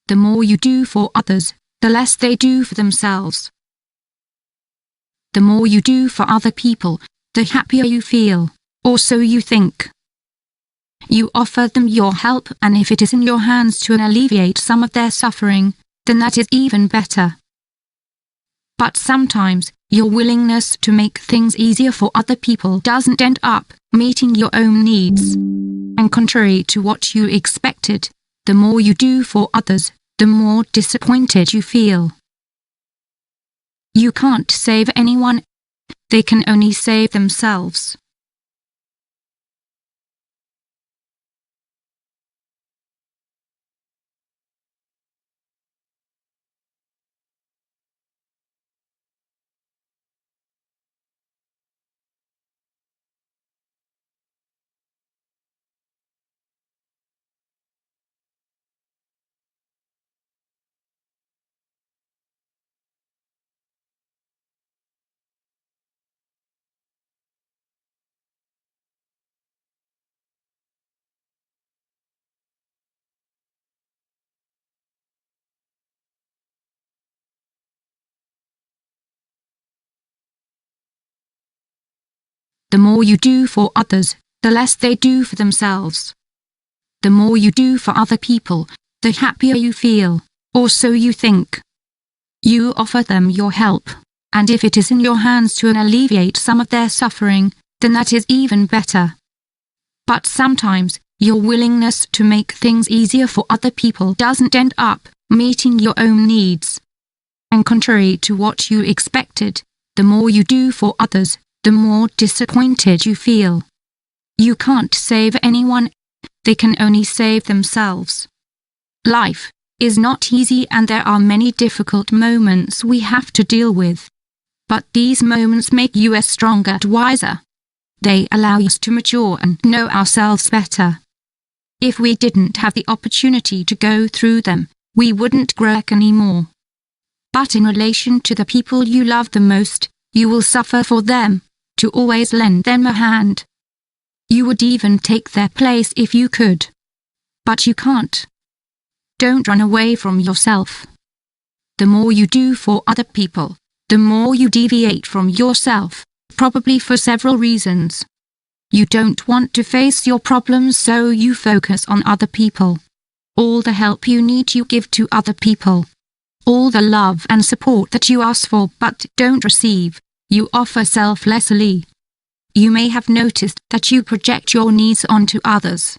The more you do for others, the less they do for themselves. The more you do for other people, the happier you feel, or so you think. You offer them your help, and if it is in your hands to alleviate some of their suffering, then that is even better. But sometimes, your willingness to make things easier for other people doesn't end up meeting your own needs. And contrary to what you expected, the more you do for others, the more disappointed you feel. You can't save anyone. They can only save themselves. The more you do for others, the less they do for themselves. The more you do for other people, the happier you feel, or so you think. You offer them your help, and if it is in your hands to alleviate some of their suffering, then that is even better. But sometimes, your willingness to make things easier for other people doesn't end up meeting your own needs. And contrary to what you expected, the more you do for others, the more disappointed you feel. You can't save anyone. They can only save themselves. Life is not easy, and there are many difficult moments we have to deal with. But these moments make you stronger and wiser. They allow us to mature and know ourselves better. If we didn't have the opportunity to go through them, we wouldn't grow anymore. But in relation to the people you love the most, you will suffer for them, to always lend them a hand. You would even take their place if you could. But you can't. Don't run away from yourself. The more you do for other people, the more you deviate from yourself, probably for several reasons. You don't want to face your problems, so you focus on other people. All the help you need you give to other people. All the love and support that you ask for but don't receive, you offer selflessly. You may have noticed that you project your needs onto others.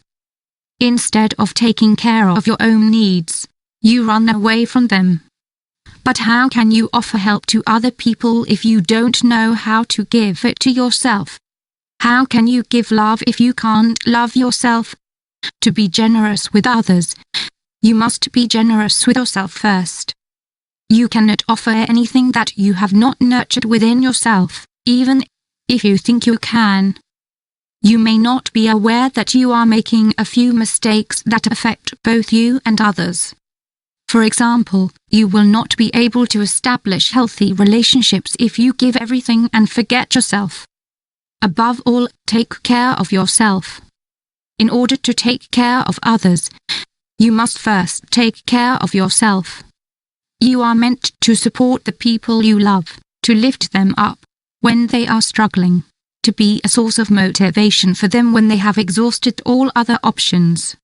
Instead of taking care of your own needs, you run away from them. But how can you offer help to other people if you don't know how to give it to yourself? How can you give love if you can't love yourself? To be generous with others, you must be generous with yourself first. You cannot offer anything that you have not nurtured within yourself, even if you think you can. You may not be aware that you are making a few mistakes that affect both you and others. For example, you will not be able to establish healthy relationships if you give everything and forget yourself. Above all, take care of yourself. In order to take care of others, you must first take care of yourself. You are meant to support the people you love, to lift them up when they are struggling, to be a source of motivation for them when they have exhausted all other options.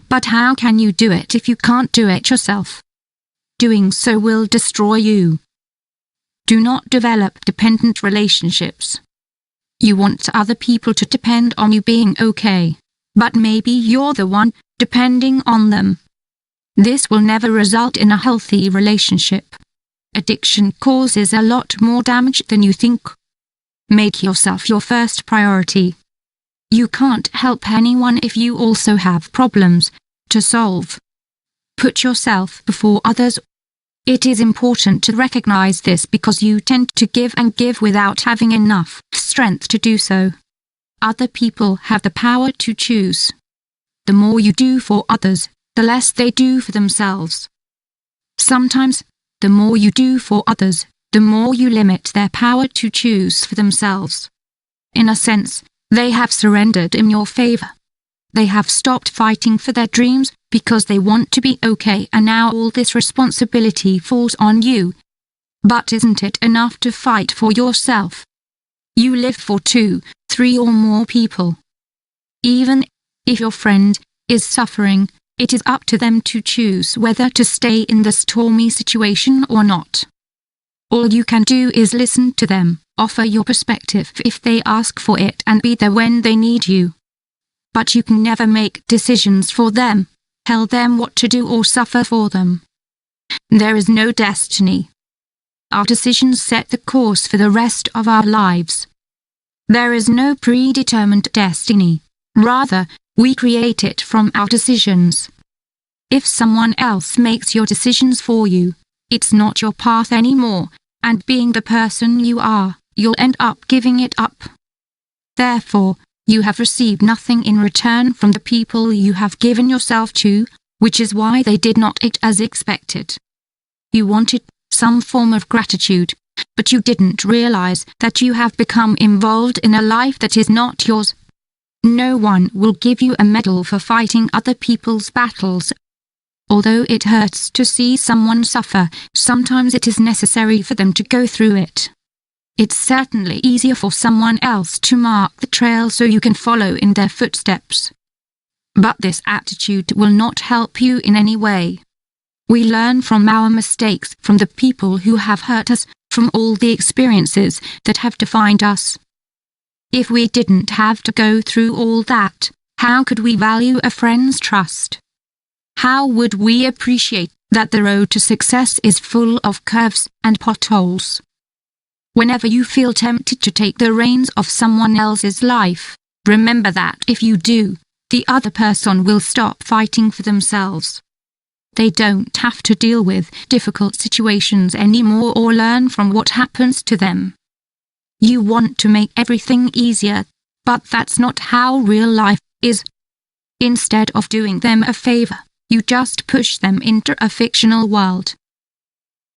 But how can you do it if you can't do it yourself? Doing so will destroy you. Do not develop dependent relationships. You want other people to depend on you being okay, but maybe you're the one depending on them. This will never result in a healthy relationship. Addiction causes a lot more damage than you think. Make yourself your first priority. You can't help anyone if you also have problems to solve. Put yourself before others. It is important to recognize this because you tend to give and give without having enough strength to do so. Other people have the power to choose. The more you do for others, the less they do for themselves. Sometimes, the more you do for others, the more you limit their power to choose for themselves. In a sense, they have surrendered in your favor. They have stopped fighting for their dreams because they want to be okay, and now all this responsibility falls on you. But isn't it enough to fight for yourself? You live for 2, 3 or more people. Even if your friend is suffering, it is up to them to choose whether to stay in the stormy situation or not. All you can do is listen to them, offer your perspective if they ask for it, and be there when they need you. But you can never make decisions for them, tell them what to do or suffer for them. There is no destiny. Our decisions set the course for the rest of our lives. There is no predetermined destiny. Rather, we create it from our decisions. If someone else makes your decisions for you, it's not your path anymore, and being the person you are, you'll end up giving it up. Therefore, you have received nothing in return from the people you have given yourself to, which is why they did not act as expected. You wanted some form of gratitude, but you didn't realize that you have become involved in a life that is not yours. No one will give you a medal for fighting other people's battles. Although it hurts to see someone suffer, sometimes it is necessary for them to go through it. It's certainly easier for someone else to mark the trail so you can follow in their footsteps. But this attitude will not help you in any way. We learn from our mistakes, from the people who have hurt us, from all the experiences that have defined us. If we didn't have to go through all that, how could we value a friend's trust? How would we appreciate that the road to success is full of curves and potholes? Whenever you feel tempted to take the reins of someone else's life, remember that if you do, the other person will stop fighting for themselves. They don't have to deal with difficult situations anymore or learn from what happens to them. You want to make everything easier, but that's not how real life is. Instead of doing them a favor, you just push them into a fictional world.